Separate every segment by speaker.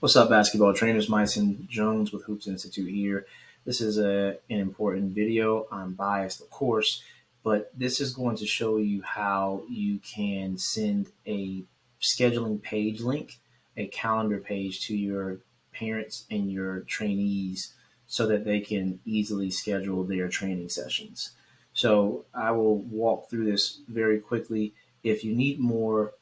Speaker 1: What's up, basketball trainers? Myson Jones with Hoops Institute here. This is an important video. I'm biased, of course, but this is going to show you how you can send a scheduling page link, a calendar page to your parents and your trainees so that they can easily schedule their training sessions. So I will walk through this very quickly. If you need more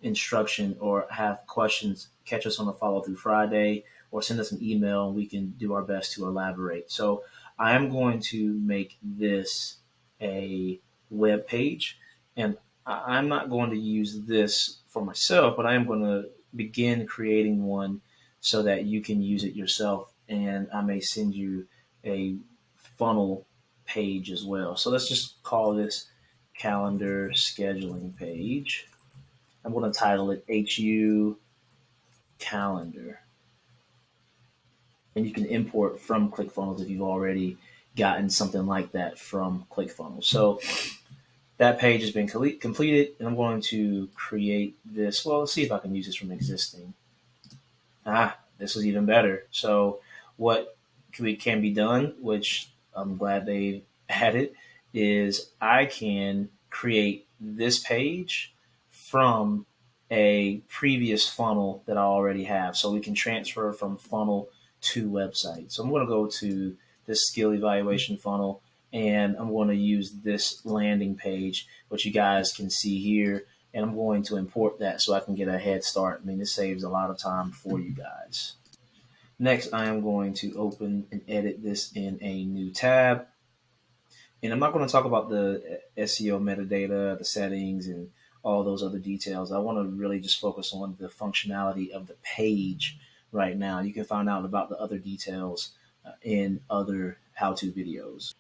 Speaker 1: instruction or have questions, catch us on a follow through Friday or send us an email and we can do our best to elaborate. So I am going to make this a web page, and I'm not going to use this for myself, but I am going to begin creating one so that you can use it yourself, and I may send you a funnel page as well. So let's just call this calendar scheduling page. I'm going to title it HU Calendar. And you can import from ClickFunnels if you've already gotten something like that from ClickFunnels. So that page has been completed, and I'm going to create this. Well, let's see if I can use this from existing. This is even better. So what can be done, which I'm glad they added, is I can create this page from a previous funnel that I already have. So we can transfer from funnel to website. So I'm going to go to this skill evaluation funnel, and I'm going to use this landing page, which you guys can see here, and I'm going to import that so I can get a head start. I mean, this saves a lot of time for you guys. Next, I am going to open and edit this in a new tab. And I'm not going to talk about the SEO metadata, the settings, and all those other details. I want to really just focus on the functionality of the page right now. You can find out about the other details in other how-to videos.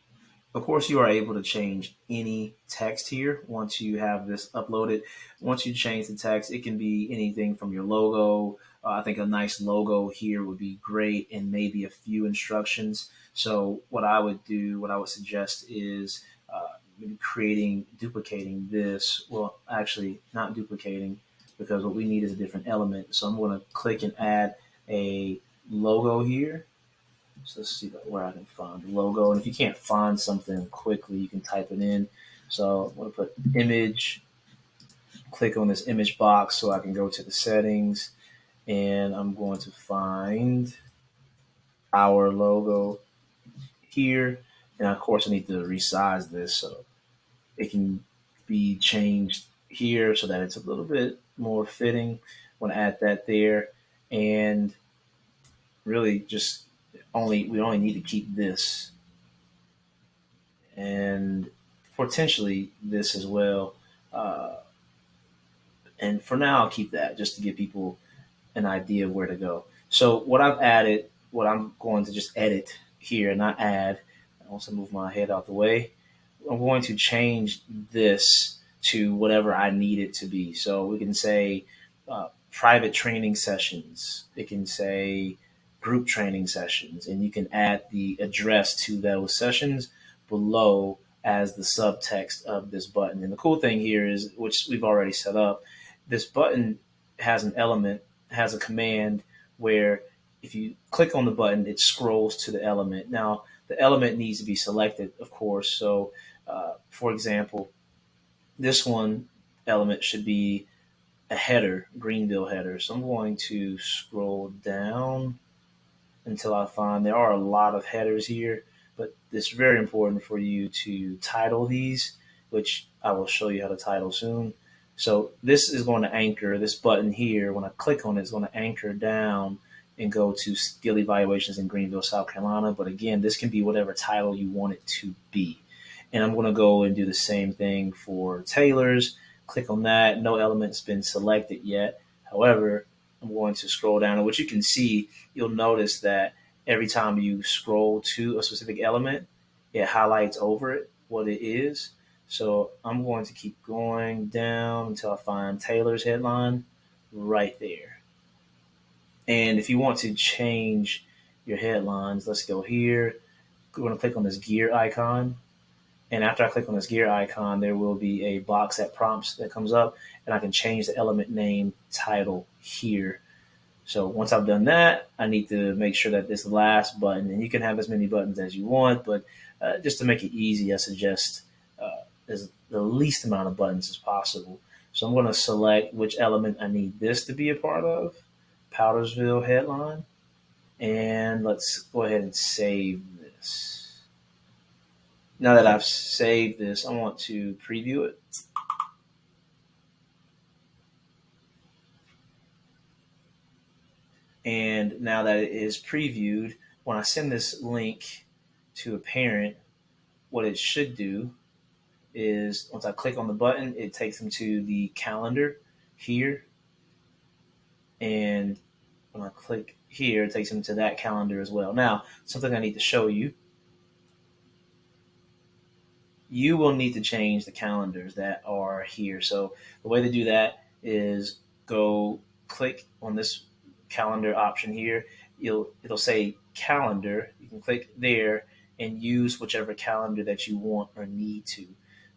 Speaker 1: Of course, you are able to change any text here once you have this uploaded. Once you change the text, it can be anything from your logo. I think a nice logo here would be great, and maybe a few instructions. So what I would do, what I would suggest is duplicating this. Well, actually not duplicating, because what we need is a different element. So I'm going to click and add a logo here. So let's see where I can find the logo. And if you can't find something quickly, you can type it in. So I'm going to put image, click on this image box so I can go to the settings, and I'm going to find our logo here. And of course, I need to resize this so it can be changed here so that it's a little bit more fitting. I want to add that there, and really just we only need to keep this and potentially this as well. Uh, and for now, I'll keep that just to give people an idea of where to go. So what I've added, what I'm going to just edit here, not add. I also move my head out the way. I'm going to change this to whatever I need it to be. So we can say private training sessions. It can say group training sessions, and you can add the address to those sessions below as the subtext of this button. And the cool thing here is, which we've already set up, this button has an element, has a command where if you click on the button, it scrolls to the element. Now, the element needs to be selected, of course. So, for example, this one element should be a header, Greenville header. So I'm going to scroll down until I find there are a lot of headers here, but it's very important for you to title these, which I will show you how to title soon. So this is going to anchor, this button here, when I click on it, it's going to anchor down and go to skill evaluations in Greenville, South Carolina. But again, this can be whatever title you want it to be. And I'm going to go and do the same thing for Taylor's. Click on that. No element's been selected yet. However, I'm going to scroll down, and what you can see, you'll notice that every time you scroll to a specific element, it highlights over it what it is. So I'm going to keep going down until I find Taylor's headline right there. And if you want to change your headlines, let's go here. We're going to click on this gear icon. And after I click on this gear icon, there will be a box that prompts that comes up, and I can change the element name title here. So once I've done that, I need to make sure that this last button, and you can have as many buttons as you want, but just to make it easy, I suggest as the least amount of buttons as possible. So I'm going to select which element I need this to be a part of, Powdersville headline, and let's go ahead and save this. Now that I've saved this, I want to preview it. And now that it is previewed, when I send this link to a parent, what it should do is once I click on the button, it takes them to the calendar here. And when I click here, it takes them to that calendar as well. Now, something I need to show you. You will need to change the calendars that are here. So the way to do that is go click on this calendar option here. It'll say calendar. You can click there and use whichever calendar that you want or need to.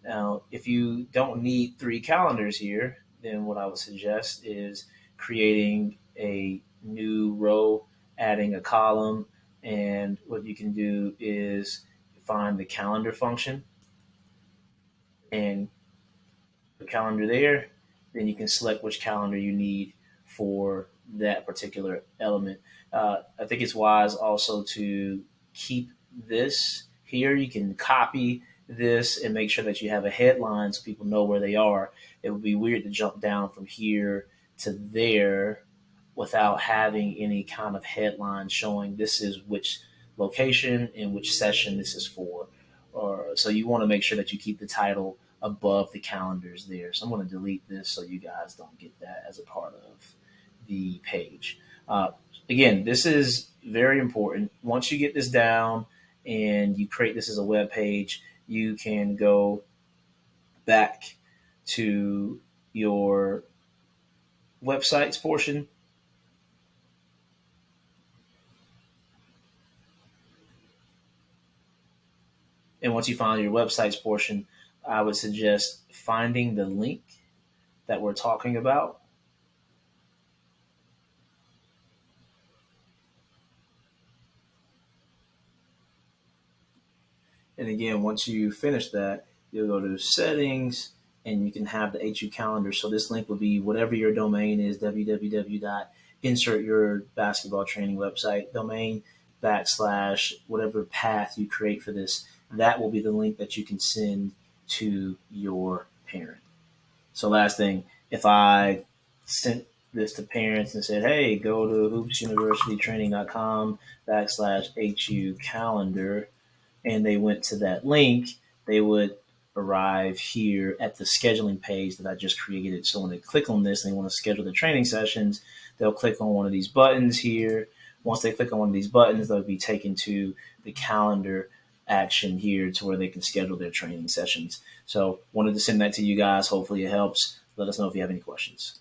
Speaker 1: Now, if you don't need three calendars here, then what I would suggest is creating a new row, adding a column, and what you can do is find the calendar function and the calendar there, then you can select which calendar you need for that particular element. I think it's wise also to keep this here. You can copy this and make sure that you have a headline so people know where they are. It would be weird to jump down from here to there without having any kind of headline showing this is which location and which session this is for. Or so you want to make sure that you keep the title above the calendars there. So I'm going to delete this so you guys don't get that as a part of the page. Again, this is very important. Once you get this down and you create this as a web page, you can go back to your websites portion. And once you find your websites portion, I would suggest finding the link that we're talking about. And again, once you finish that, you'll go to settings and you can have the HU calendar. So this link will be whatever your domain is, www. Insert your basketball training website domain / whatever path you create for this. That will be the link that you can send to your parent. So last thing, if I sent this to parents and said, hey, go to hoopsuniversitytraining.com / HU calendar, and they went to that link, they would arrive here at the scheduling page that I just created. So when they click on this and they want to schedule the training sessions, they'll click on one of these buttons here. Once they click on one of these buttons, they'll be taken to the calendar action here to where they can schedule their training sessions. So wanted to send that to you guys. Hopefully it helps. Let us know if you have any questions.